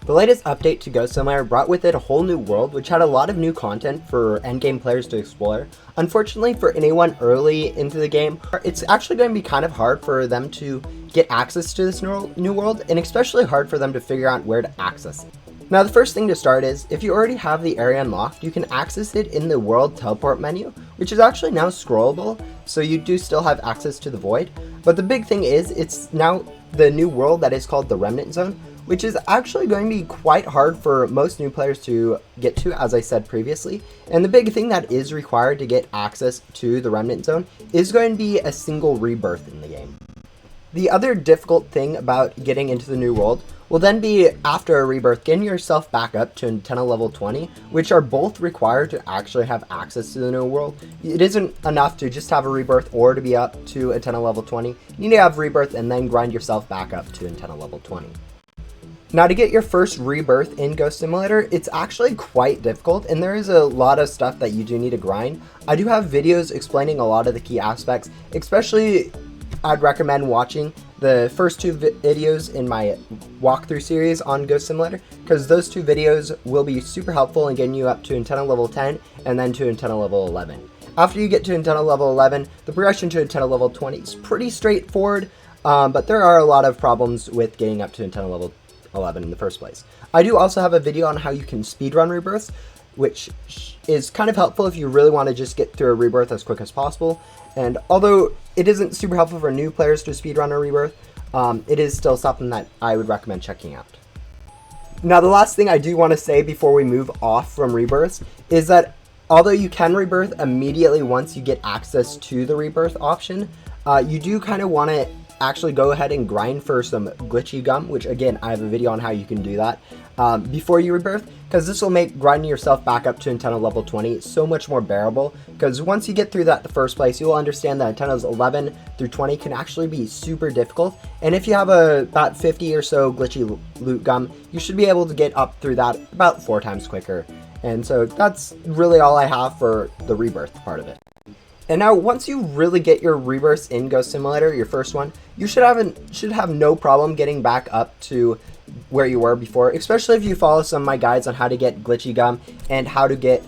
The latest update to Ghost Simulator brought with it a whole new world which had a lot of new content for endgame players to explore. Unfortunately for anyone early into the game, it's actually going to be kind of hard for them to get access to this new world, and especially hard for them to figure out where to access it. Now the first thing to start is, if you already have the area unlocked, you can access it in the world teleport menu, which is actually now scrollable, so you do still have access to the void. But the big thing is, it's now the new world that is called the Remnant Zone, which is actually going to be quite hard for most new players to get to, as I said previously. And the big thing that is required to get access to the Remnant Zone is going to be a single rebirth in the game. The other difficult thing about getting into the new world will then be, after a rebirth, getting yourself back up to antenna level 20, which are both required to actually have access to the new world. It isn't enough to just have a rebirth or to be up to antenna level 20. You need to have rebirth and then grind yourself back up to antenna level 20. Now, to get your first rebirth in Ghost Simulator, it's actually quite difficult, and there is a lot of stuff that you do need to grind. I do have videos explaining a lot of the key aspects, especially I'd recommend watching the first two videos in my walkthrough series on Ghost Simulator, because those two videos will be super helpful in getting you up to antenna level 10 and then to antenna level 11. After you get to antenna level 11, the progression to antenna level 20 is pretty straightforward, but there are a lot of problems with getting up to antenna level 11 in the first place. I do also have a video on how you can speedrun rebirths, which is kind of helpful if you really want to just get through a rebirth as quick as possible. And although it isn't super helpful for new players to speedrun a rebirth, it is still something that I would recommend checking out. Now, the last thing I do want to say before we move off from rebirths is that although you can rebirth immediately once you get access to the rebirth option, you do kind of want to actually go ahead and grind for some glitchy gum, which again, I have a video on how you can do that before you rebirth, because this will make grinding yourself back up to antenna level 20 so much more bearable, because once you get through that the first place, you will understand that antennas 11 through 20 can actually be super difficult, and if you have about 50 or so glitchy loot gum, you should be able to get up through that about 4 times quicker. And so that's really all I have for the rebirth part of it. And now, once you really get your rebirths in Ghost Simulator, your first one, you should have no problem getting back up to where you were before, especially if you follow some of my guides on how to get glitchy gum and how to get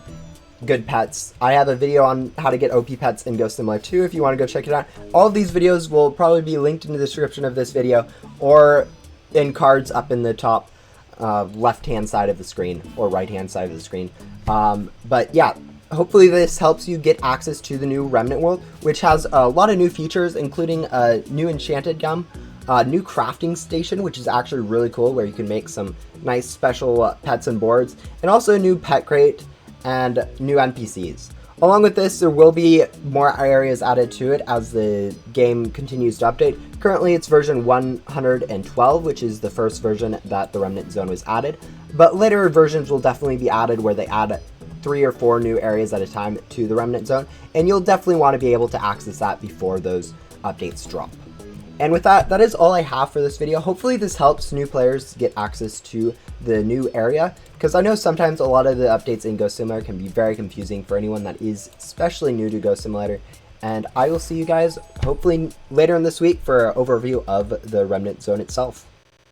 good pets. I have a video on how to get OP pets in Ghost Simulator 2 if you want to go check it out. All of these videos will probably be linked in the description of this video or in cards up in the top left-hand side of the screen or right-hand side of the screen. But yeah. Hopefully this helps you get access to the new Remnant world, which has a lot of new features, including a new enchanted gum, a new crafting station, which is actually really cool, where you can make some nice special pets and boards, and also a new pet crate and new NPCs. Along with this, there will be more areas added to it as the game continues to update. Currently, it's version 112, which is the first version that the Remnant Zone was added, but later versions will definitely be added where they add 3 or 4 new areas at a time to the Remnant Zone, and you'll definitely want to be able to access that before those updates drop. And with that, that is all I have for this video. Hopefully this helps new players get access to the new area, because I know sometimes a lot of the updates in Ghost Simulator can be very confusing for anyone that is especially new to Ghost Simulator. And I will see you guys hopefully later in this week for an overview of the Remnant Zone itself.